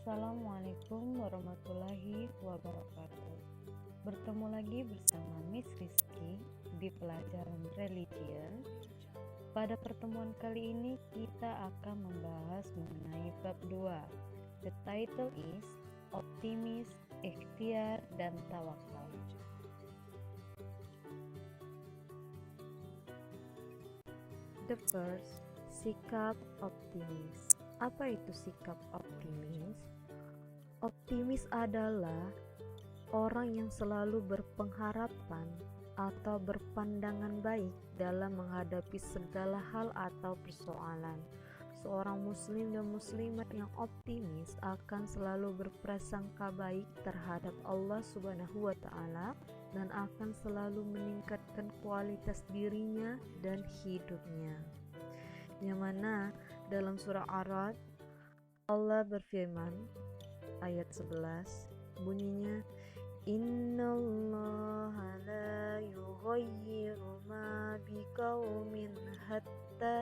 Assalamualaikum warahmatullahi wabarakatuh. Bertemu lagi bersama Miss Rizky di pelajaran religion. Pada pertemuan kali ini kita akan membahas mengenai bab 2. The title is Optimis, Ikhtiar, dan Tawakal. The first, sikap optimis. Apa itu sikap optimis? Optimis adalah orang yang selalu berpengharapan atau berpandangan baik dalam menghadapi segala hal atau persoalan. Seorang muslim dan muslimat yang optimis akan selalu berprasangka baik terhadap Allah Subhanahu wa taala dan akan selalu meningkatkan kualitas dirinya dan hidupnya. Yang mana dalam surah Ar-Ra'd Allah berfirman ayat 11 bunyinya, Innallaha la yughayyiru ma biqaumin hatta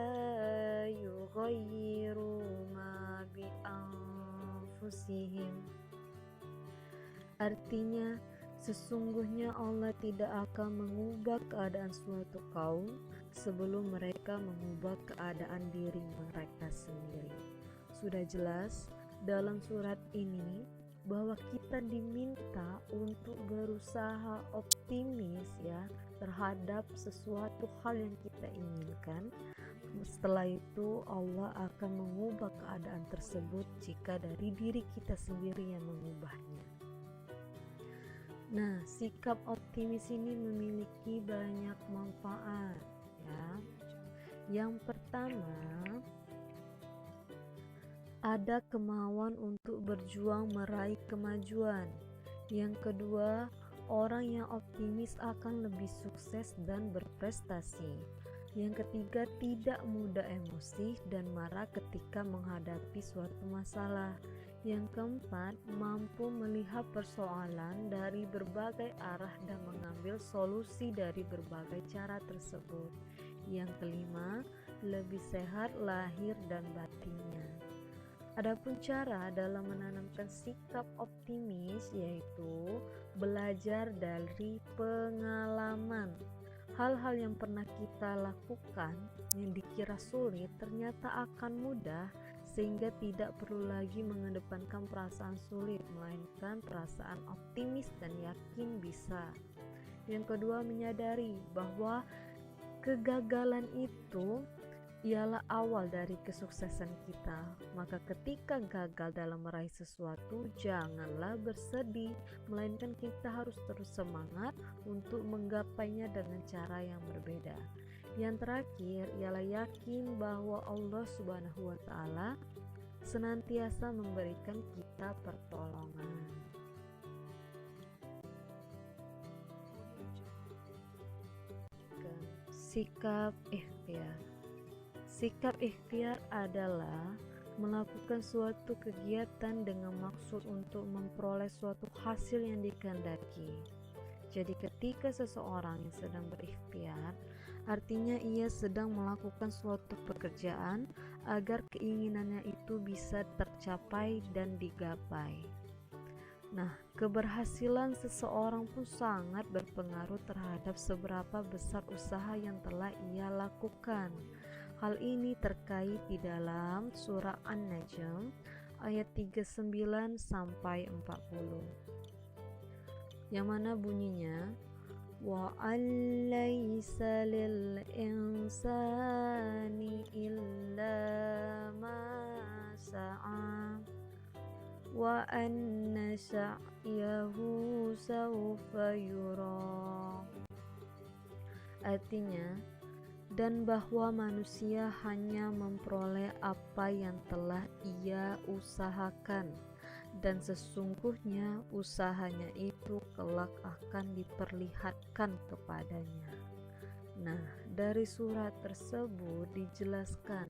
yughayyiru ma bi anfusihim. Artinya, sesungguhnya Allah tidak akan mengubah keadaan suatu kaum sebelum mereka mengubah keadaan diri mereka sendiri. Sudah jelas dalam surat ini bahwa kita diminta untuk berusaha optimis ya terhadap sesuatu hal yang kita inginkan. Setelah itu Allah akan mengubah keadaan tersebut jika dari diri kita sendiri yang mengubahnya. Nah, sikap optimis ini memiliki banyak manfaat ya. Yang pertama, ada kemauan untuk berjuang meraih kemajuan. Yang kedua, orang yang optimis akan lebih sukses dan berprestasi. Yang ketiga, tidak mudah emosi dan marah ketika menghadapi suatu masalah. Yang keempat, mampu melihat persoalan dari berbagai arah dan mengambil solusi dari berbagai cara tersebut. Yang kelima, lebih sehat lahir dan batinnya. Adapun cara dalam menanamkan sikap optimis yaitu belajar dari pengalaman. Hal-hal yang pernah kita lakukan yang dikira sulit ternyata akan mudah, sehingga tidak perlu lagi mengedepankan perasaan sulit, melainkan perasaan optimis dan yakin bisa. Yang kedua, menyadari bahwa kegagalan itu ialah awal dari kesuksesan kita. Maka ketika gagal dalam meraih sesuatu, janganlah bersedih, melainkan kita harus terus semangat untuk menggapainya dengan cara yang berbeda. Yang terakhir ialah yakin bahwa Allah Subhanahu wa taala senantiasa memberikan kita pertolongan. Sikap ikhtiar. Sikap ikhtiar adalah melakukan suatu kegiatan dengan maksud untuk memperoleh suatu hasil yang dikehendaki. Jadi ketika seseorang yang sedang berikhtiar, artinya ia sedang melakukan suatu pekerjaan agar keinginannya itu bisa tercapai dan digapai. Nah, keberhasilan seseorang pun sangat berpengaruh terhadap seberapa besar usaha yang telah ia lakukan. Hal ini terkait di dalam surah An-Najm ayat 39 sampai 40. Yang mana bunyinya, wa allaysa lil insani illa ma sa'a wa anna sa'yahu sawfa yura. Artinya, dan bahwa manusia hanya memperoleh apa yang telah ia usahakan, dan sesungguhnya usahanya itu kelak akan diperlihatkan kepadanya. Nah, dari surat tersebut dijelaskan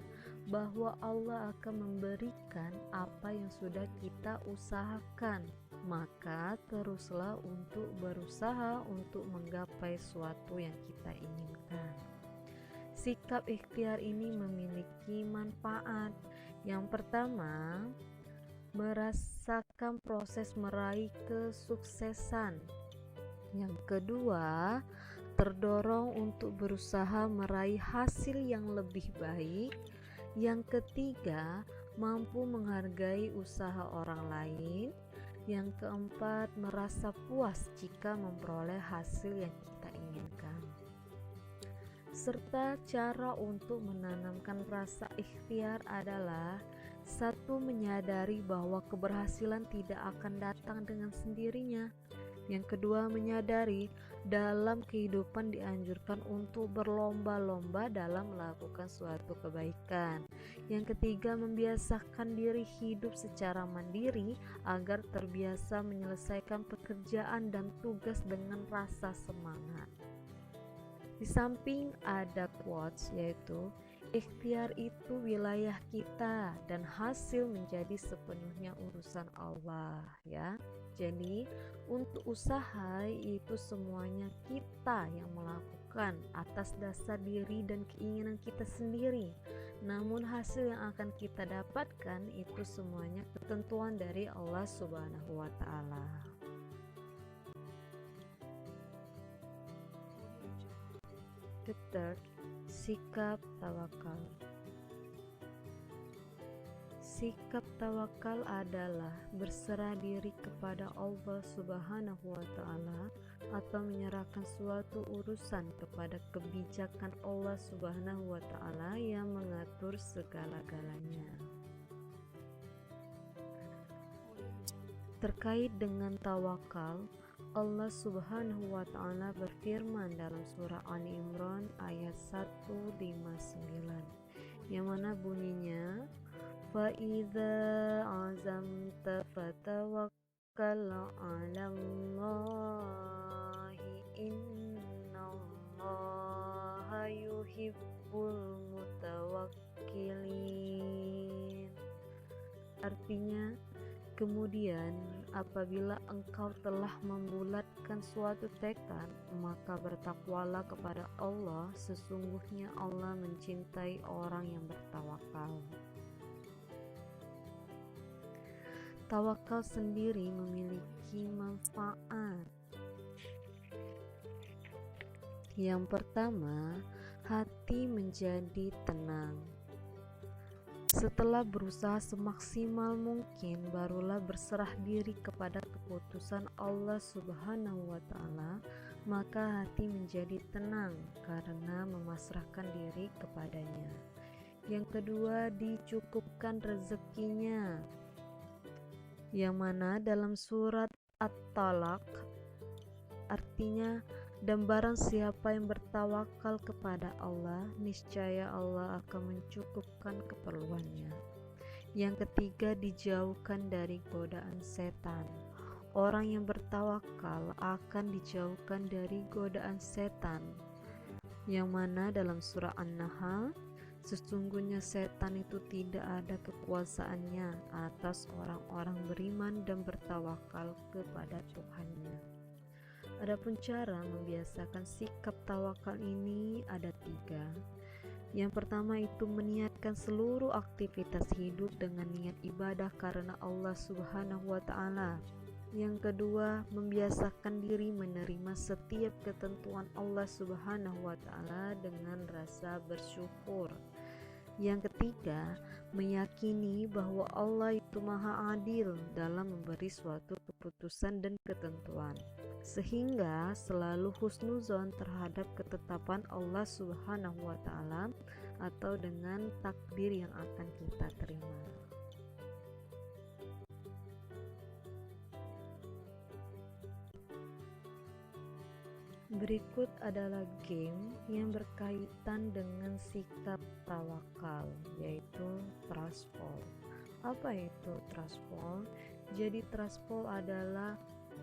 bahwa Allah akan memberikan apa yang sudah kita usahakan. Maka teruslah untuk berusaha untuk menggapai sesuatu yang kita inginkan. Sikap ikhtiar ini memiliki manfaat. Yang pertama, merasakan proses meraih kesuksesan. Yang kedua, terdorong untuk berusaha meraih hasil yang lebih baik. Yang ketiga, mampu menghargai usaha orang lain. Yang keempat, merasa puas jika memperoleh hasil yang kita inginkan. Serta cara untuk menanamkan rasa ikhtiar adalah: satu, menyadari bahwa keberhasilan tidak akan datang dengan sendirinya. Yang kedua, menyadari dalam kehidupan dianjurkan untuk berlomba-lomba dalam melakukan suatu kebaikan. Yang ketiga, membiasakan diri hidup secara mandiri agar terbiasa menyelesaikan pekerjaan dan tugas dengan rasa semangat. Di samping ada quotes, yaitu ikhtiar itu wilayah kita dan hasil menjadi sepenuhnya urusan Allah, ya. Jadi untuk usaha itu semuanya kita yang melakukan atas dasar diri dan keinginan kita sendiri. Namun hasil yang akan kita dapatkan itu semuanya ketentuan dari Allah Subhanahu wa taala. The third, sikap tawakal. Sikap tawakal adalah berserah diri kepada Allah Subhanahu wa taala atau menyerahkan suatu urusan kepada kebijakan Allah Subhanahu wa taala yang mengatur segala-galanya. Terkait dengan tawakal, Allah Subhanahu wa taala berfirman dalam surah Ali Imran ayat 159, yang mana bunyinya, فَإِذَا عَزَمْتَ فَتَوَكَّلْ عَلَى اللَّهِ إِنَّ اللَّهَ يُحِبُّ الْمُتَوَكِّلِينَ. Artinya, kemudian apabila engkau telah membulatkan suatu tekad, maka bertakwalah kepada Allah, sesungguhnya Allah mencintai orang yang bertawakal. Tawakal sendiri memiliki manfaat. Yang pertama, hati menjadi tenang. Setelah berusaha semaksimal mungkin, barulah berserah diri kepada keputusan Allah Subhanahu wa taala, maka hati menjadi tenang karena memasrahkan diri kepadanya. Yang kedua, dicukupkan rezekinya, yang mana dalam surat At-Talaq artinya, dan barang siapa yang bertawakal kepada Allah, niscaya Allah akan mencukupkan keperluannya. Yang ketiga, dijauhkan dari godaan setan. Orang yang bertawakal akan dijauhkan dari godaan setan, yang mana dalam surah An-Nahl, sesungguhnya setan itu tidak ada kekuasaannya atas orang-orang beriman dan bertawakal kepada Tuhannya. Adapun cara membiasakan sikap tawakal ini ada 3. Yang pertama itu meniatkan seluruh aktivitas hidup dengan niat ibadah karena Allah Subhanahu wa taala. Yang kedua, membiasakan diri menerima setiap ketentuan Allah Subhanahu wa taala dengan rasa bersyukur. Yang ketiga, meyakini bahwa Allah itu Maha Adil dalam memberi suatu keputusan dan ketentuan, sehingga selalu husnuzon terhadap ketetapan Allah Subhanahu wa taala atau dengan takdir yang akan kita terima. Berikut adalah game yang berkaitan dengan sikap tawakal, yaitu trustful. Apa itu trustful? Jadi trustful adalah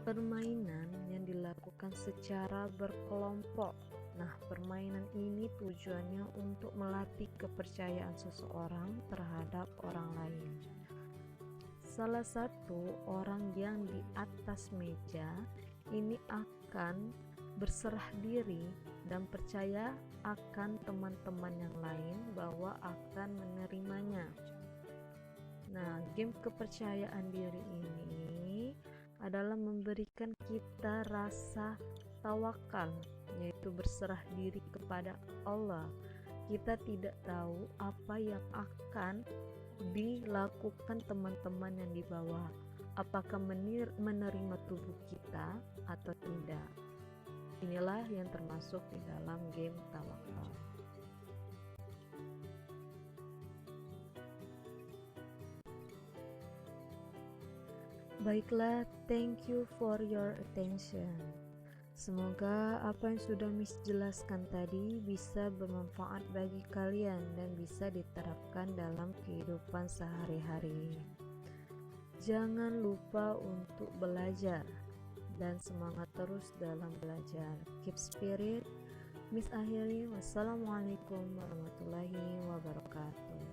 permainan yang dilakukan secara berkelompok. Nah, permainan ini tujuannya untuk melatih kepercayaan seseorang terhadap orang lain. Salah satu orang yang di atas meja ini akan berserah diri dan percaya akan teman-teman yang lain bahwa akan menerimanya. Nah, game kepercayaan diri ini adalah memberikan kita rasa tawakal, yaitu berserah diri kepada Allah. Kita tidak tahu apa yang akan dilakukan teman-teman yang di bawah, apakah menerima tubuh kita atau tidak. Inilah yang termasuk di dalam game tawakal. Baiklah, thank you for your attention. Semoga apa yang sudah Miss jelaskan tadi bisa bermanfaat bagi kalian dan bisa diterapkan dalam kehidupan sehari-hari. Jangan lupa untuk belajar dan semangat terus dalam belajar. Keep spirit. Miss akhiri, wassalamualaikum warahmatullahi wabarakatuh.